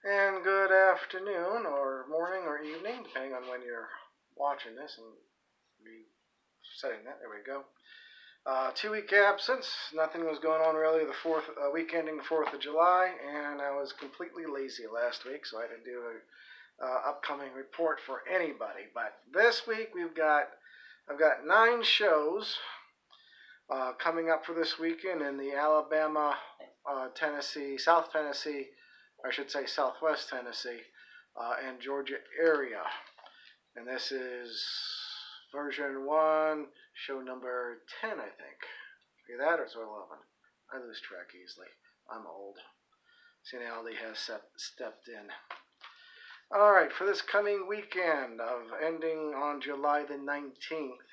And good afternoon, or morning, or evening, depending on when you're watching this and setting that. There we go. 2 week absence. Nothing was going on really. The fourth week ending the 4th of July, and I was completely lazy last week, so I didn't do a upcoming report for anybody. But this week I've got 9 shows coming up for this weekend in the Alabama, Tennessee, South Tennessee, or I should say Southwest Tennessee, and Georgia area. And this is version 1, show number 10, I think. Is that or is it 11? I lose track easily. I'm old. Senility has stepped in. All right, for this coming weekend of ending on July the 19th,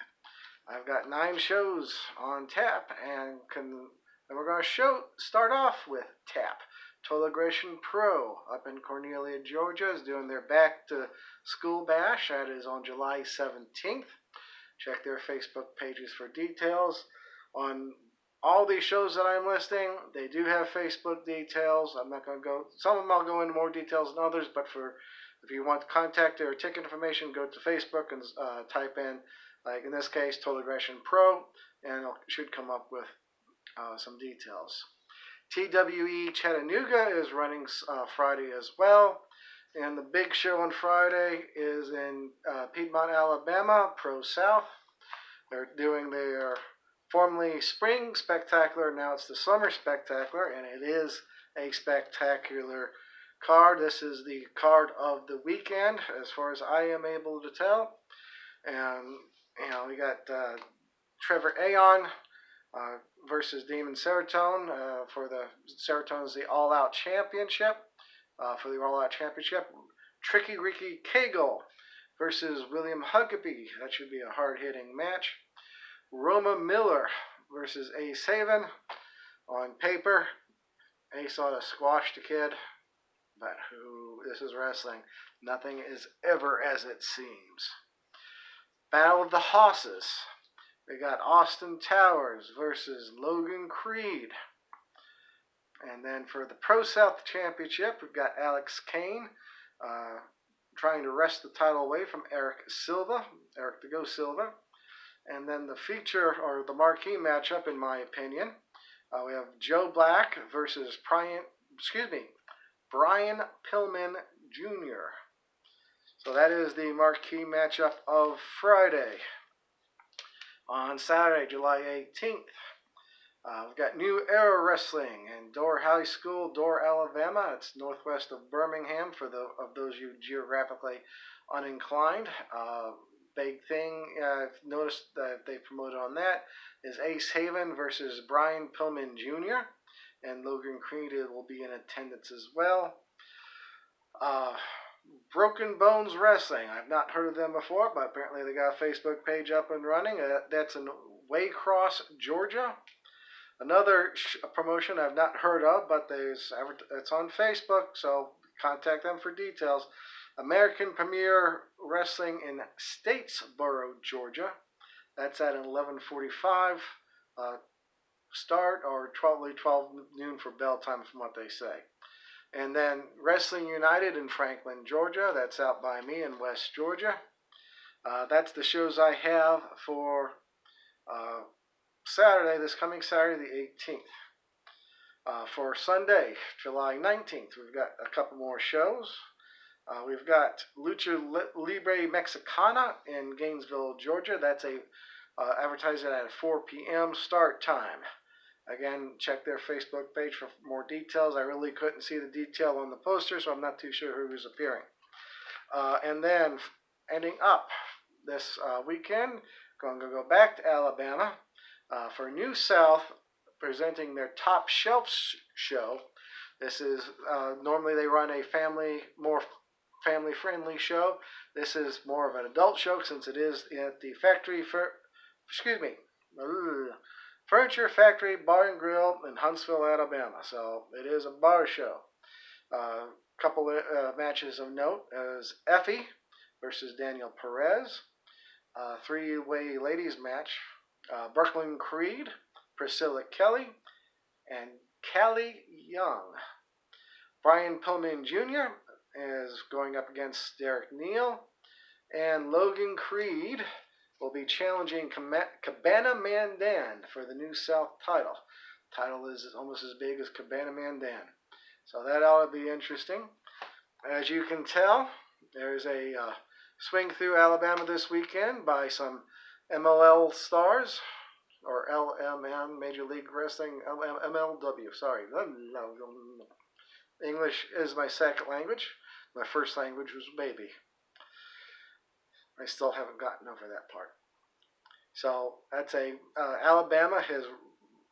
I've got 9 shows on tap, and we're going to start off with tap. Toleration Pro up in Cornelia, Georgia is doing their back to school bash. That is on July 17th. Check their Facebook pages for details on all these shows that I'm listing. They do have Facebook details. I'm not going to go, some of them I'll go into more details than others, but if you want contact or ticket information, go to Facebook and type in, like in this case, Toleration Pro, and it should come up with some details. TWE Chattanooga is running Friday as well. And the big show on Friday is in Piedmont, Alabama, Pro South. They're doing their formerly Spring Spectacular, now it's the Summer Spectacular, and it is a spectacular card. This is the card of the weekend, as far as I am able to tell. And, we got Trevor Aon versus Demon Serotonin for the Serotonin's the All Out Championship. For the All Out Championship, Tricky Ricky Cagle versus William Huckabee. That should be a hard-hitting match. Roma Miller versus Ace Haven. On paper, Ace ought to squash the kid, but this is wrestling. Nothing is ever as it seems. Battle of the Hosses. We got Austin Towers versus Logan Creed. And then for the Pro South Championship, we've got Alex Kane trying to wrest the title away from Eric the Go Silva. And then the feature, or the marquee matchup, in my opinion, we have Joe Black versus Brian Pillman Jr. So that is the marquee matchup of Friday. On Saturday, July 18th, we've got New Era Wrestling in Door High School, Door, Alabama. It's northwest of Birmingham for those of you geographically uninclined. Big thing I've noticed that they promoted on that is Ace Haven versus Brian Pillman Jr. And Logan Creed will be in attendance as well. Broken Bones Wrestling. I've not heard of them before, but apparently they got a Facebook page up and running. That's in Waycross, Georgia. Another promotion I've not heard of, but it's on Facebook, so contact them for details. American Premier Wrestling in Statesboro, Georgia. That's at 11:45 start, or 12 noon for bell time from what they say. And then Wrestling United in Franklin, Georgia. That's out by me in West Georgia. That's the shows I have for this coming Saturday, the 18th. For Sunday, July 19th, we've got a couple more shows. We've got Lucha Libre Mexicana in Gainesville, Georgia. That's advertised at a 4 p.m. start time. Again, check their Facebook page for more details. I really couldn't see the detail on the poster, so I'm not too sure who was appearing. And then, ending up this weekend, going to go back to Alabama for New South, presenting their Top Shelf show. This is, normally they run a more family-friendly show. This is more of an adult show since it is at the Furniture Factory Bar and Grill in Huntsville, Alabama. So it is a bar show. Couple matches of note is Effie versus Daniel Perez. Three-way ladies match. Brooklyn Creed, Priscilla Kelly, and Callie Young. Brian Pillman Jr. is going up against Derek Neal. And Logan Creed will be challenging Cabana Mandan for the New South title. Title is almost as big as Cabana Mandan. So that ought to be interesting. As you can tell, there's a swing through Alabama this weekend by some MLL stars, or LMN, Major League Wrestling, MLW, sorry. English is my second language. My first language was baby. I still haven't gotten over that part. So that's Alabama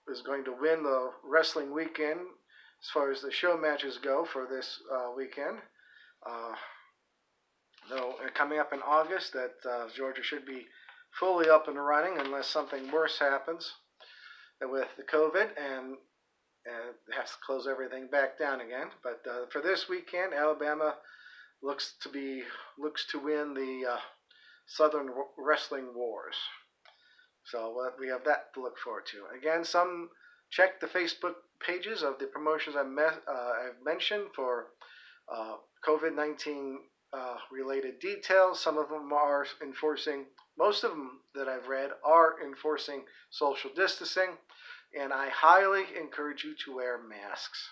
is going to win the wrestling weekend as far as the show matches go for this weekend. Though coming up in August, that Georgia should be fully up and running unless something worse happens with the COVID and has to close everything back down again. But for this weekend, Alabama looks to win the Southern Wrestling Wars. So we have that to look forward to. Again, check the Facebook pages of the promotions I've mentioned for COVID-19 related details. Some of them are most of them that I've read are enforcing social distancing, and I highly encourage you to wear masks.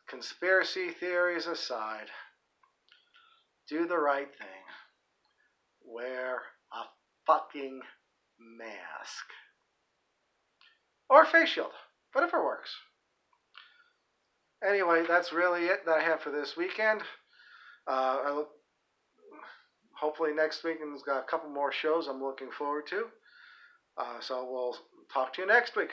Conspiracy theories aside, do the right thing. Wear a fucking mask. Or face shield. Whatever works. Anyway, that's really it that I have for this weekend. Hopefully next weekend's got a couple more shows I'm looking forward to. So we'll talk to you next week.